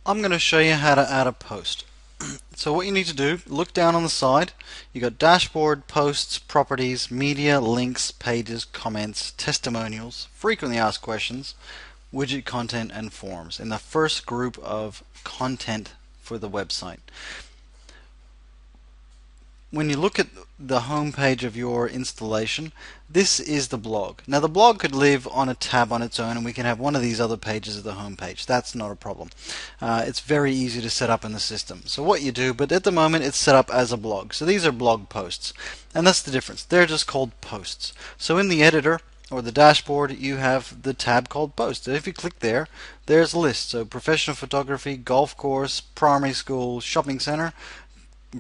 I'm going to show you how to add a post. So what you need to do, look down on the side. You got dashboard, posts, properties, media, links, pages, comments, testimonials, frequently asked questions, widget content, and forms in the first group of content for the website. When you look at the home page of your installation, this is the blog. Now the blog could live on a tab on its own, and we can have one of these other pages of the home page. That's not a problem. It's very easy to set up in the system. So what you do, but at the moment it's set up as a blog. So these are blog posts, and that's the difference. They're just called posts. So in the editor or the dashboard, you have the tab called Posts. If you click there, there's a list. So professional photography, golf course, primary school, shopping center,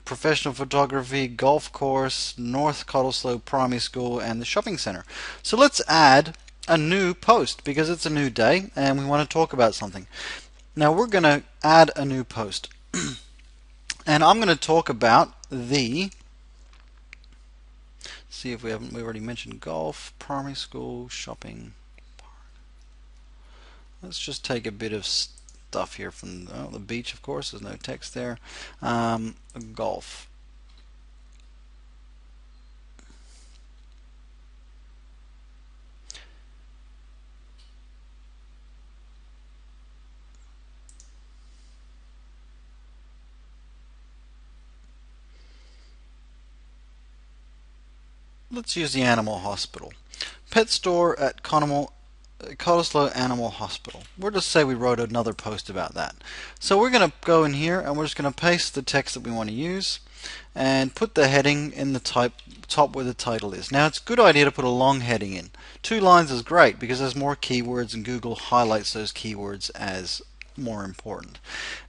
professional photography, golf course, North Cottesloe Primary School, and the shopping center. So let's add a new post because it's a new day and we want to talk about something. Now we're going to add a new post. And I'm going to talk about see if we already mentioned golf, primary school, shopping. Let's just take a bit of stuff here from the beach, of course. There's no text there. Golf. Let's use the animal hospital. Pet store at Cottesloe Animal Hospital. We'll just say we wrote another post about that. So we're going to go in here and we're just going to paste the text that we want to use and put the heading in the top where the title is. Now it's a good idea to put a long heading in. 2 lines is great because there's more keywords and Google highlights those keywords as more important.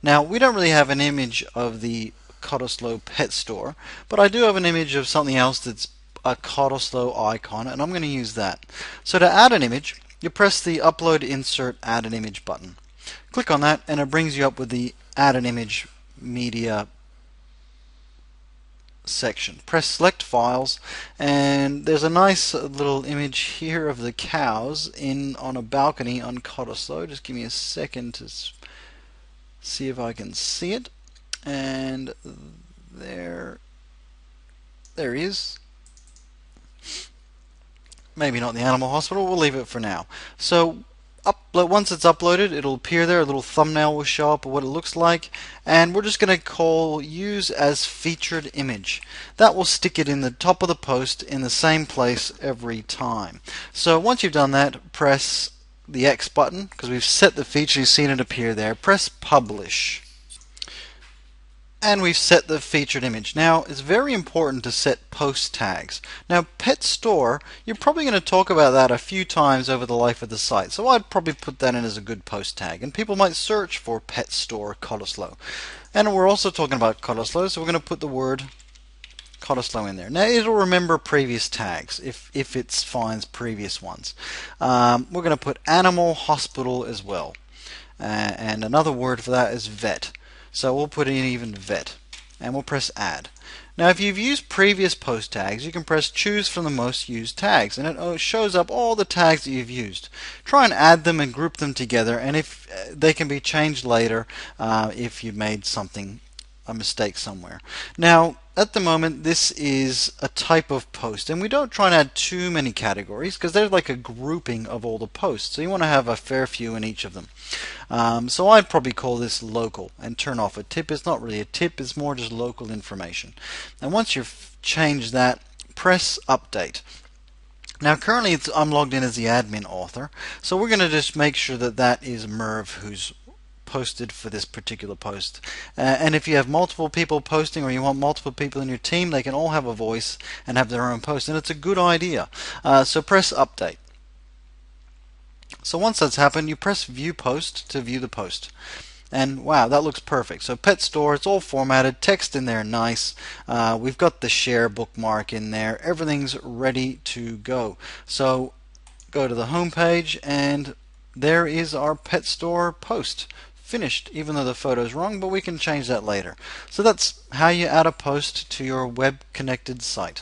Now we don't really have an image of the Cottesloe pet store, but I do have an image of something else that's a Cottesloe icon, and I'm going to use that. So to add an image, you press the Upload, Insert, Add an Image button. Click on that and it brings you up with the Add an Image Media section. Press Select Files, and there's a nice little image here of the cows on a balcony on Cottesloe. Just give me a second to see if I can see it. And there he is. Maybe not the animal hospital, we'll leave it for now. So once it's uploaded, it'll appear there, a little thumbnail will show up of what it looks like, and we're just going to call use as featured image. That will stick it in the top of the post in the same place every time. So once you've done that, press the X button, because we've set the feature, you've seen it appear there. Press Publish. And we've set the featured image. Now it's very important to set post tags. Now pet store, you're probably going to talk about that a few times over the life of the site, so I'd probably put that in as a good post tag, and people might search for pet store Cottesloe. And we're also talking about Cottesloe, so we're going to put the word Cottesloe in there. Now it'll remember previous tags if it finds previous ones. We're going to put animal hospital as well, and another word for that is vet. So we'll put in even vet, and we'll press add. Now if you've used previous post tags, you can press choose from the most used tags, and it shows up all the tags that you've used. Try and add them and group them together, and if they can be changed later if you made a mistake somewhere. Now at the moment this is a type of post, and we don't try and add too many categories because there's like a grouping of all the posts, so you want to have a fair few in each of them. So I'd probably call this local and turn off a tip. It's not really a tip, it's more just local information. And once you've changed that, press update. Now currently I'm logged in as the admin author, so we're going to just make sure that that is Merv who's posted for this particular post. And if you have multiple people posting, or you want multiple people in your team, they can all have a voice and have their own post, and it's a good idea. So press update. So once that's happened, you press view post to view the post. And wow, that looks perfect. So pet store, it's all formatted, text in there nice. We've got the share bookmark in there. Everything's ready to go. So go to the home page, and there is our pet store post. Finished, even though the photo's wrong, but we can change that later. So that's how you add a post to your web connected site.